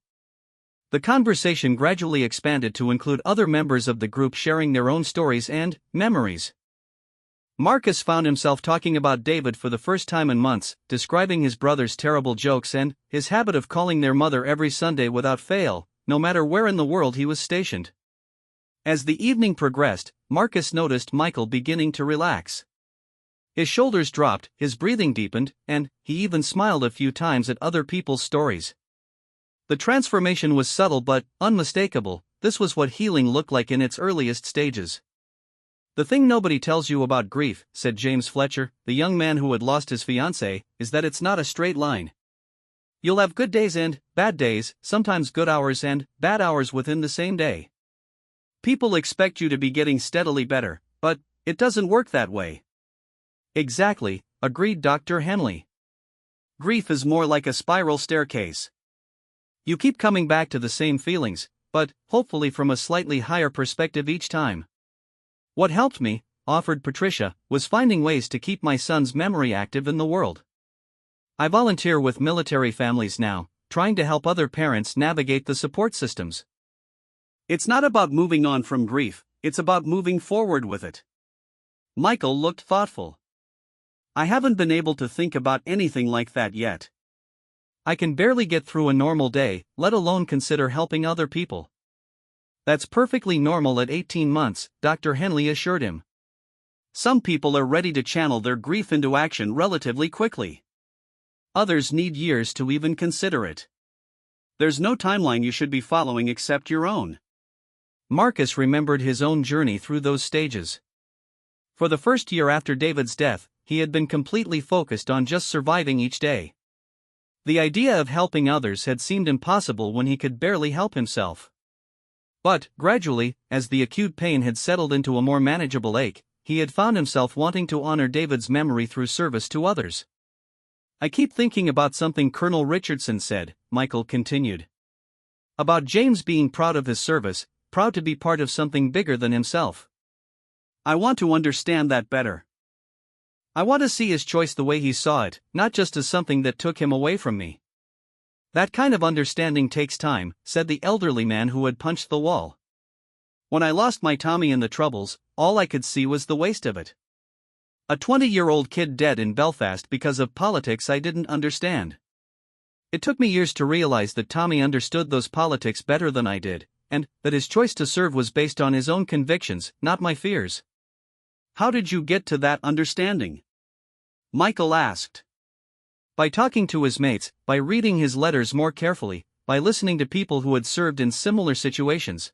The conversation gradually expanded to include other members of the group sharing their own stories and memories. Marcus found himself talking about David for the first time in months, describing his brother's terrible jokes and his habit of calling their mother every Sunday without fail, no matter where in the world he was stationed. As the evening progressed, Marcus noticed Michael beginning to relax. His shoulders dropped, his breathing deepened, and he even smiled a few times at other people's stories. The transformation was subtle but unmistakable. This was what healing looked like in its earliest stages. "The thing nobody tells you about grief," said James Fletcher, the young man who had lost his fiancée, "is that it's not a straight line. You'll have good days and bad days, sometimes good hours and bad hours within the same day. People expect you to be getting steadily better, but it doesn't work that way." "Exactly," agreed Dr. Henley. Grief is more like a spiral staircase. You keep coming back to the same feelings, but hopefully from a slightly higher perspective each time. What helped me, offered Patricia, was finding ways to keep my son's memory active in the world. I volunteer with military families now, trying to help other parents navigate the support systems. It's not about moving on from grief, it's about moving forward with it. Michael looked thoughtful. I haven't been able to think about anything like that yet. I can barely get through a normal day, let alone consider helping other people. That's perfectly normal at 18 months, Dr. Henley assured him. Some people are ready to channel their grief into action relatively quickly. Others need years to even consider it. There's no timeline you should be following except your own. Marcus remembered his own journey through those stages. For the first year after David's death, he had been completely focused on just surviving each day. The idea of helping others had seemed impossible when he could barely help himself. But, gradually, as the acute pain had settled into a more manageable ache, he had found himself wanting to honor David's memory through service to others. I keep thinking about something Colonel Richardson said, Michael continued. About James being proud of his service, proud to be part of something bigger than himself. I want to understand that better. I want to see his choice the way he saw it, not just as something that took him away from me. That kind of understanding takes time, said the elderly man who had punched the wall. When I lost my Tommy in the Troubles, all I could see was the waste of it. A 20-year-old kid dead in Belfast because of politics I didn't understand. It took me years to realize that Tommy understood those politics better than I did, and that his choice to serve was based on his own convictions, not my fears. How did you get to that understanding? Michael asked. By talking to his mates, by reading his letters more carefully, by listening to people who had served in similar situations.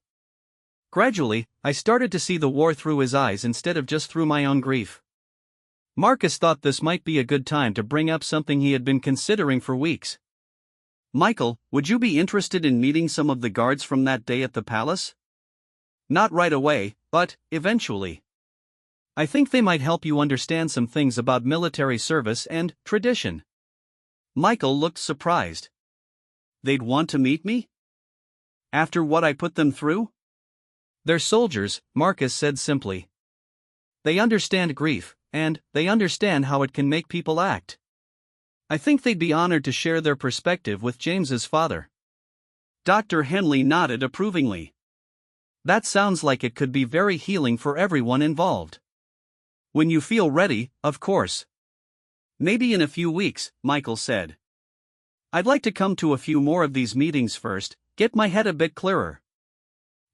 Gradually, I started to see the war through his eyes instead of just through my own grief. Marcus thought this might be a good time to bring up something he had been considering for weeks. Michael, would you be interested in meeting some of the guards from that day at the palace? Not right away, but eventually. I think they might help you understand some things about military service and tradition. Michael looked surprised. They'd want to meet me? After what I put them through? They're soldiers, Marcus said simply. They understand grief, and they understand how it can make people act. I think they'd be honored to share their perspective with James's father. Dr. Henley nodded approvingly. That sounds like it could be very healing for everyone involved. When you feel ready, of course. Maybe in a few weeks, Michael said. I'd like to come to a few more of these meetings first, get my head a bit clearer.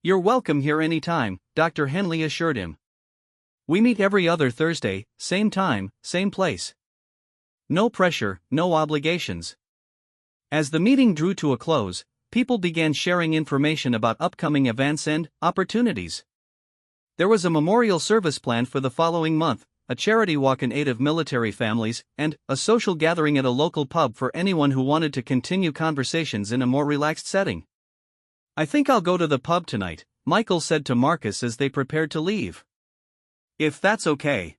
You're welcome here anytime, Dr. Henley assured him. We meet every other Thursday, same time, same place. No pressure, no obligations. As the meeting drew to a close, people began sharing information about upcoming events and opportunities. There was a memorial service planned for the following month, a charity walk in aid of military families, and a social gathering at a local pub for anyone who wanted to continue conversations in a more relaxed setting. I think I'll go to the pub tonight, Michael said to Marcus as they prepared to leave. If that's okay.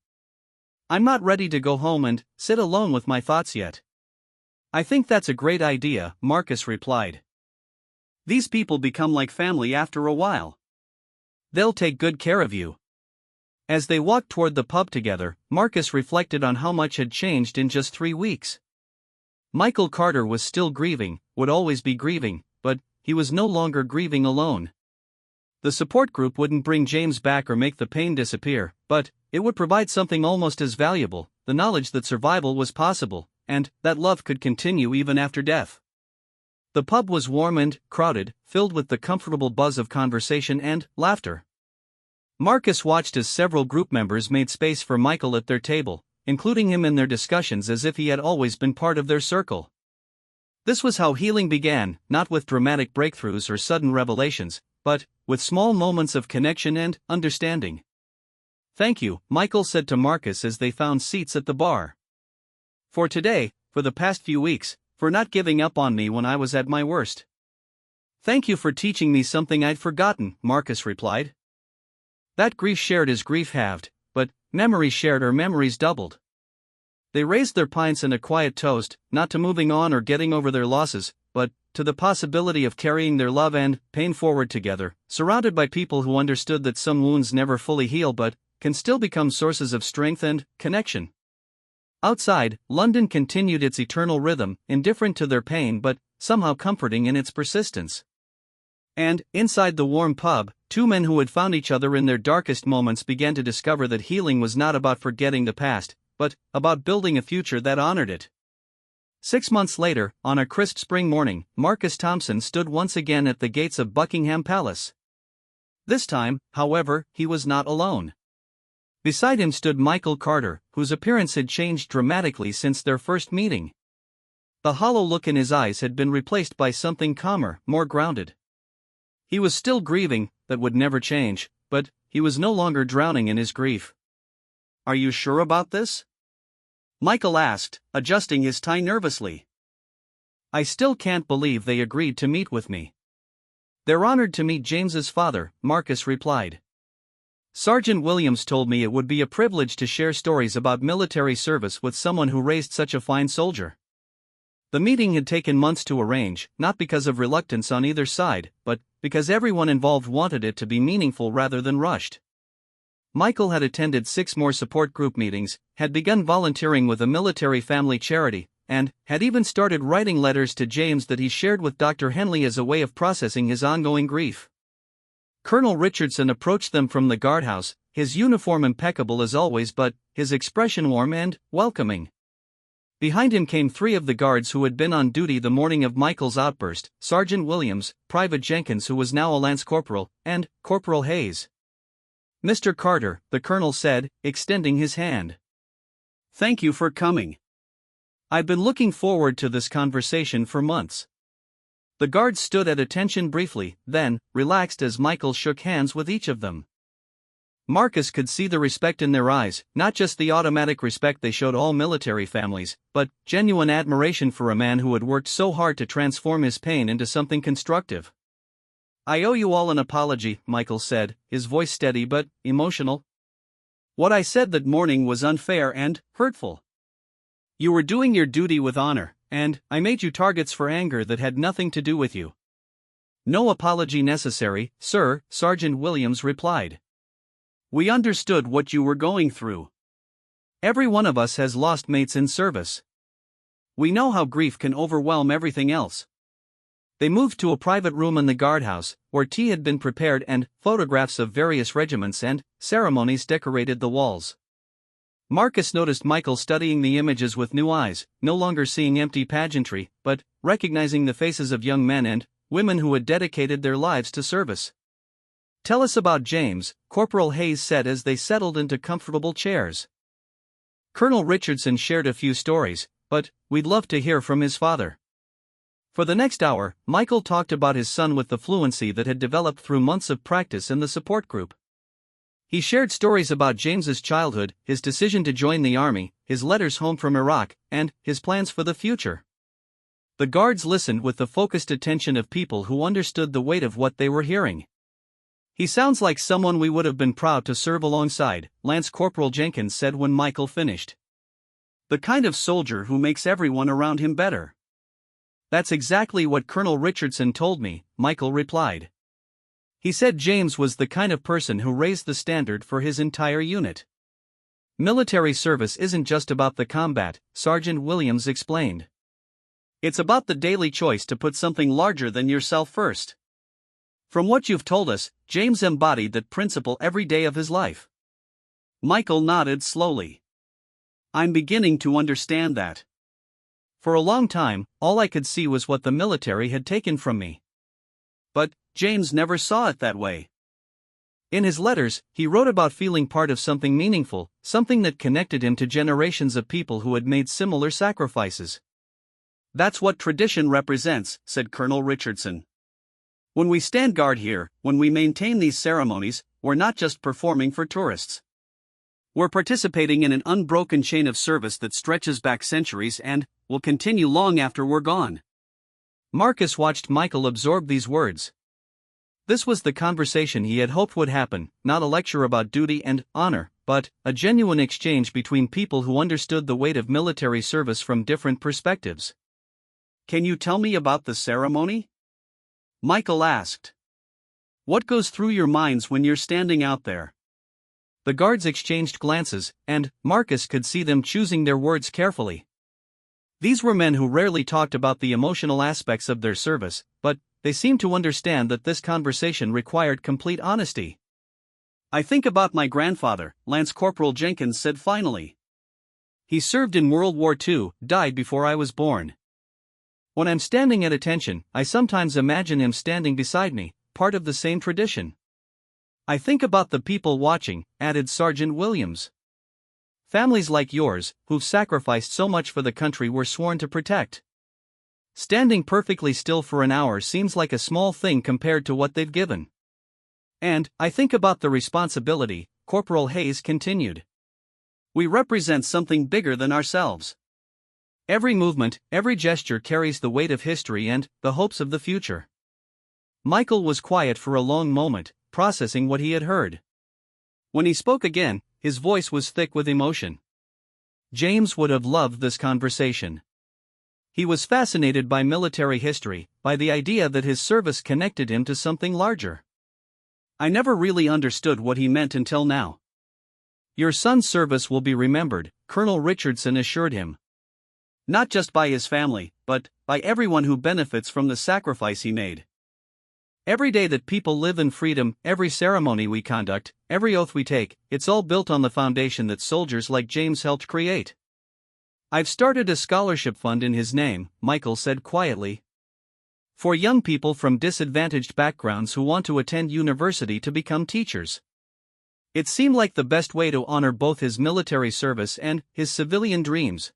I'm not ready to go home and sit alone with my thoughts yet. I think that's a great idea, Marcus replied. These people become like family after a while. They'll take good care of you. As they walked toward the pub together, Marcus reflected on how much had changed in just 3 weeks. Michael Carter was still grieving, would always be grieving, but he was no longer grieving alone. The support group wouldn't bring James back or make the pain disappear, but it would provide something almost as valuable, the knowledge that survival was possible, and that love could continue even after death. The pub was warm and crowded, filled with the comfortable buzz of conversation and laughter. Marcus watched as several group members made space for Michael at their table, including him in their discussions as if he had always been part of their circle. This was how healing began, not with dramatic breakthroughs or sudden revelations, but with small moments of connection and understanding. Thank you, Michael said to Marcus as they found seats at the bar. For today, for the past few weeks, for not giving up on me when I was at my worst. Thank you for teaching me something I'd forgotten, Marcus replied. That grief shared is grief halved, but memories shared are memories doubled. They raised their pints in a quiet toast, not to moving on or getting over their losses, but to the possibility of carrying their love and pain forward together, surrounded by people who understood that some wounds never fully heal but can still become sources of strength and connection. Outside, London continued its eternal rhythm, indifferent to their pain but somehow comforting in its persistence. And, inside the warm pub, two men who had found each other in their darkest moments began to discover that healing was not about forgetting the past, but about building a future that honored it. 6 months later, on a crisp spring morning, Marcus Thompson stood once again at the gates of Buckingham Palace. This time, however, he was not alone. Beside him stood Michael Carter, whose appearance had changed dramatically since their first meeting. The hollow look in his eyes had been replaced by something calmer, more grounded. He was still grieving, that would never change, but he was no longer drowning in his grief. "Are you sure about this?" Michael asked, adjusting his tie nervously. "I still can't believe they agreed to meet with me." "They're honored to meet James's father," Marcus replied. "Sergeant Williams told me it would be a privilege to share stories about military service with someone who raised such a fine soldier." The meeting had taken months to arrange, not because of reluctance on either side, but because everyone involved wanted it to be meaningful rather than rushed. Michael had attended 6 more support group meetings, had begun volunteering with a military family charity, and had even started writing letters to James that he shared with Dr. Henley as a way of processing his ongoing grief. Colonel Richardson approached them from the guardhouse, his uniform impeccable as always but his expression warm and welcoming. Behind him came 3 of the guards who had been on duty the morning of Michael's outburst, Sergeant Williams, Private Jenkins who was now a lance corporal, and Corporal Hayes. "Mr. Carter," the colonel said, extending his hand. "Thank you for coming. I've been looking forward to this conversation for months." The guards stood at attention briefly, then relaxed as Michael shook hands with each of them. Marcus could see the respect in their eyes, not just the automatic respect they showed all military families, but genuine admiration for a man who had worked so hard to transform his pain into something constructive. "I owe you all an apology," Michael said, his voice steady but emotional. "What I said that morning was unfair and hurtful. You were doing your duty with honor, and I made you targets for anger that had nothing to do with you." "No apology necessary, sir," Sergeant Williams replied. "We understood what you were going through. Every one of us has lost mates in service. We know how grief can overwhelm everything else." They moved to a private room in the guardhouse, where tea had been prepared and photographs of various regiments and ceremonies decorated the walls. Marcus noticed Michael studying the images with new eyes, no longer seeing empty pageantry, but recognizing the faces of young men and women who had dedicated their lives to service. "Tell us about James," Corporal Hayes said as they settled into comfortable chairs. Colonel Richardson shared a few stories, but we'd love to hear from his father. For the next hour, Michael talked about his son with the fluency that had developed through months of practice in the support group. He shared stories about James's childhood, his decision to join the army, his letters home from Iraq, and his plans for the future. The guards listened with the focused attention of people who understood the weight of what they were hearing. "He sounds like someone we would have been proud to serve alongside," Lance Corporal Jenkins said when Michael finished. "The kind of soldier who makes everyone around him better." "That's exactly what Colonel Richardson told me," Michael replied. "He said James was the kind of person who raised the standard for his entire unit." "Military service isn't just about the combat," Sergeant Williams explained. "It's about the daily choice to put something larger than yourself first. From what you've told us, James embodied that principle every day of his life." Michael nodded slowly. "I'm beginning to understand that. For a long time, all I could see was what the military had taken from me. But James never saw it that way. In his letters, he wrote about feeling part of something meaningful, something that connected him to generations of people who had made similar sacrifices." "That's what tradition represents," said Colonel Richardson. "When we stand guard here, when we maintain these ceremonies, we're not just performing for tourists. We're participating in an unbroken chain of service that stretches back centuries and will continue long after we're gone." Marcus watched Michael absorb these words. This was the conversation he had hoped would happen, not a lecture about duty and honor, but a genuine exchange between people who understood the weight of military service from different perspectives. "Can you tell me about the ceremony?" Michael asked. "What goes through your minds when you're standing out there?" The guards exchanged glances, and Marcus could see them choosing their words carefully. These were men who rarely talked about the emotional aspects of their service, but they seemed to understand that this conversation required complete honesty. "I think about my grandfather," Lance Corporal Jenkins said finally. "He served in World War II, died before I was born. When I'm standing at attention, I sometimes imagine him standing beside me, part of the same tradition." "I think about the people watching," added Sergeant Williams. "Families like yours, who've sacrificed so much for the country we're sworn to protect. Standing perfectly still for an hour seems like a small thing compared to what they've given. And I think about the responsibility," Corporal Hayes continued. "We represent something bigger than ourselves. Every movement, every gesture carries the weight of history and the hopes of the future." Michael was quiet for a long moment, processing what he had heard. When he spoke again, his voice was thick with emotion. James would have loved this conversation. He was fascinated by military history, by the idea that his service connected him to something larger. "I never really understood what he meant until now." "Your son's service will be remembered," Colonel Richardson assured him. "Not just by his family, but by everyone who benefits from the sacrifice he made. Every day that people live in freedom, every ceremony we conduct, every oath we take, it's all built on the foundation that soldiers like James helped create." "I've started a scholarship fund in his name," Michael said quietly. "For young people from disadvantaged backgrounds who want to attend university to become teachers." It seemed like the best way to honor both his military service and his civilian dreams.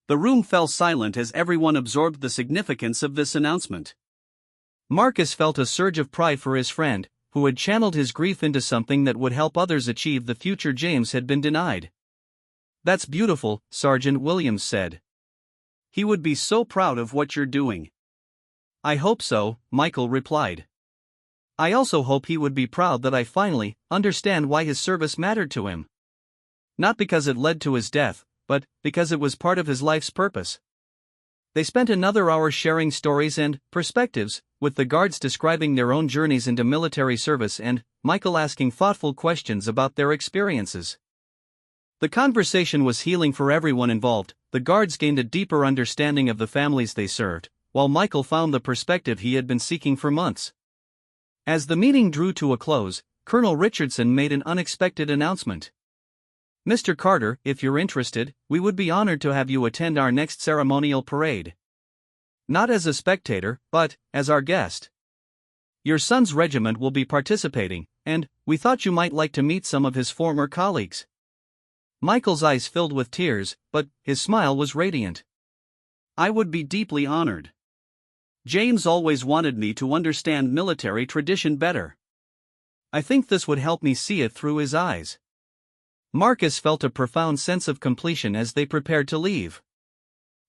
The room fell silent as everyone absorbed the significance of this announcement. Marcus felt a surge of pride for his friend, who had channeled his grief into something that would help others achieve the future James had been denied. "That's beautiful," Sergeant Williams said. "He would be so proud of what you're doing." "I hope so," Michael replied. "I also hope he would be proud that I finally understand why his service mattered to him. Not because it led to his death, but because it was part of his life's purpose." They spent another hour sharing stories and perspectives, with the guards describing their own journeys into military service and Michael asking thoughtful questions about their experiences. The conversation was healing for everyone involved. The guards gained a deeper understanding of the families they served, while Michael found the perspective he had been seeking for months. As the meeting drew to a close, Colonel Richardson made an unexpected announcement. "Mr. Carter, if you're interested, we would be honored to have you attend our next ceremonial parade. Not as a spectator, but as our guest. Your son's regiment will be participating, and we thought you might like to meet some of his former colleagues." Michael's eyes filled with tears, but his smile was radiant. "I would be deeply honored. James always wanted me to understand military tradition better." "I think this would help me see it through his eyes." Marcus felt a profound sense of completion as they prepared to leave.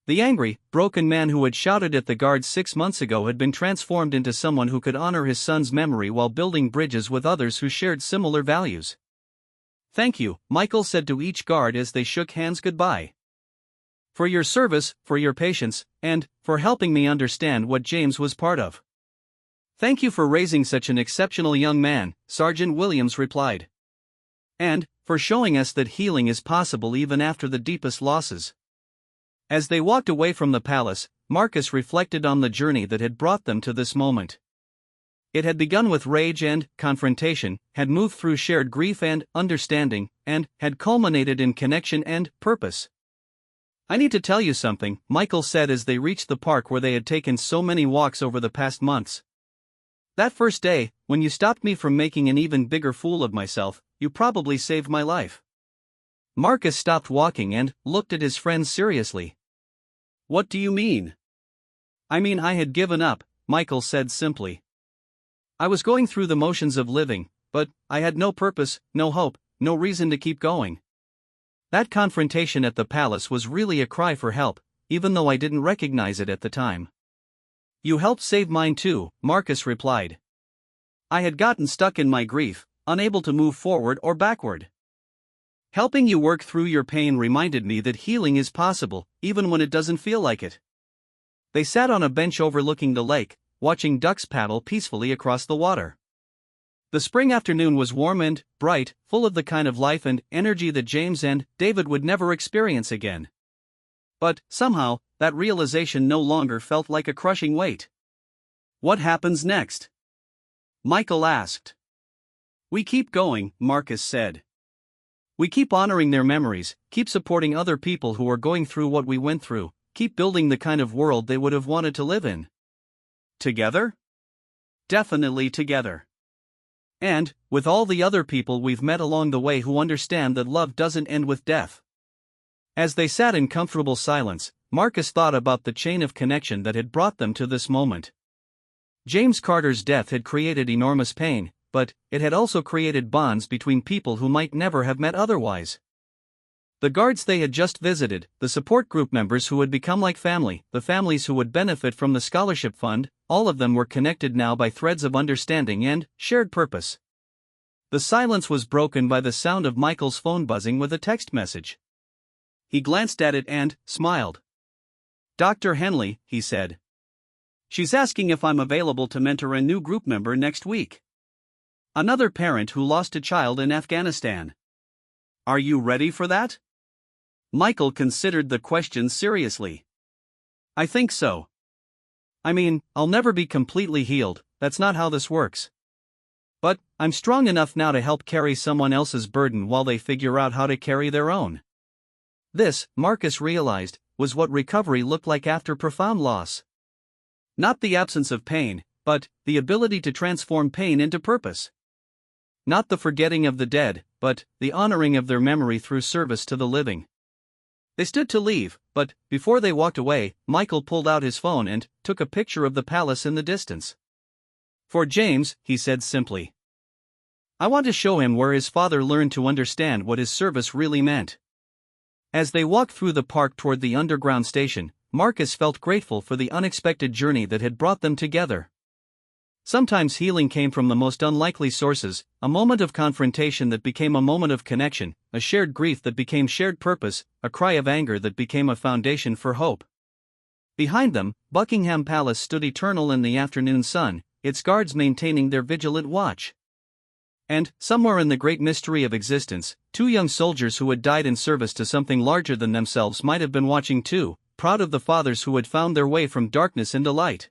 The angry, broken man who had shouted at the guards 6 months ago had been transformed into someone who could honor his son's memory while building bridges with others who shared similar values. "Thank you," Michael said to each guard as they shook hands goodbye. "For your service, for your patience, and for helping me understand what James was part of." "Thank you for raising such an exceptional young man," Sergeant Williams replied. "And for showing us that healing is possible even after the deepest losses." As they walked away from the palace, Marcus reflected on the journey that had brought them to this moment. It had begun with rage and confrontation, had moved through shared grief and understanding, and had culminated in connection and purpose. "I need to tell you something," Michael said as they reached the park where they had taken so many walks over the past months. "That first day, when you stopped me from making an even bigger fool of myself, you probably saved my life." Marcus stopped walking and looked at his friend seriously. "What do you mean?" "I mean I had given up," Michael said simply. "I was going through the motions of living, but I had no purpose, no hope, no reason to keep going. That confrontation at the palace was really a cry for help, even though I didn't recognize it at the time." "You helped save mine too," Marcus replied. "I had gotten stuck in my grief, unable to move forward or backward. Helping you work through your pain reminded me that healing is possible, even when it doesn't feel like it. They sat on a bench overlooking the lake, watching ducks paddle peacefully across the water. The spring afternoon was warm and bright, full of the kind of life and energy that James and David would never experience again. But, somehow, that realization no longer felt like a crushing weight. "What happens next?" Michael asked. "We keep going," Marcus said. "We keep honoring their memories, keep supporting other people who are going through what we went through, keep building the kind of world they would have wanted to live in." "Together?" "Definitely together. And, with all the other people we've met along the way who understand that love doesn't end with death." As they sat in comfortable silence, Marcus thought about the chain of connection that had brought them to this moment. James Carter's death had created enormous pain, but it had also created bonds between people who might never have met otherwise. The guards they had just visited, the support group members who had become like family, the families who would benefit from the scholarship fund, all of them were connected now by threads of understanding and shared purpose. The silence was broken by the sound of Michael's phone buzzing with a text message. He glanced at it and smiled. "Dr. Henley," he said. "She's asking if I'm available to mentor a new group member next week. Another parent who lost a child in Afghanistan. Are you ready for that?" Michael considered the question seriously. "I think so. I mean, I'll never be completely healed, that's not how this works. But I'm strong enough now to help carry someone else's burden while they figure out how to carry their own." This, Marcus realized, was what recovery looked like after profound loss. Not the absence of pain, but the ability to transform pain into purpose. Not the forgetting of the dead, but the honoring of their memory through service to the living. They stood to leave, but before they walked away, Michael pulled out his phone and took a picture of the palace in the distance. "For James," he said simply. "I want to show him where his father learned to understand what his service really meant." As they walked through the park toward the underground station, Marcus felt grateful for the unexpected journey that had brought them together. Sometimes healing came from the most unlikely sources, a moment of confrontation that became a moment of connection, a shared grief that became shared purpose, a cry of anger that became a foundation for hope. Behind them, Buckingham Palace stood eternal in the afternoon sun, its guards maintaining their vigilant watch. And, somewhere in the great mystery of existence, two young soldiers who had died in service to something larger than themselves might have been watching too, proud of the fathers who had found their way from darkness into light.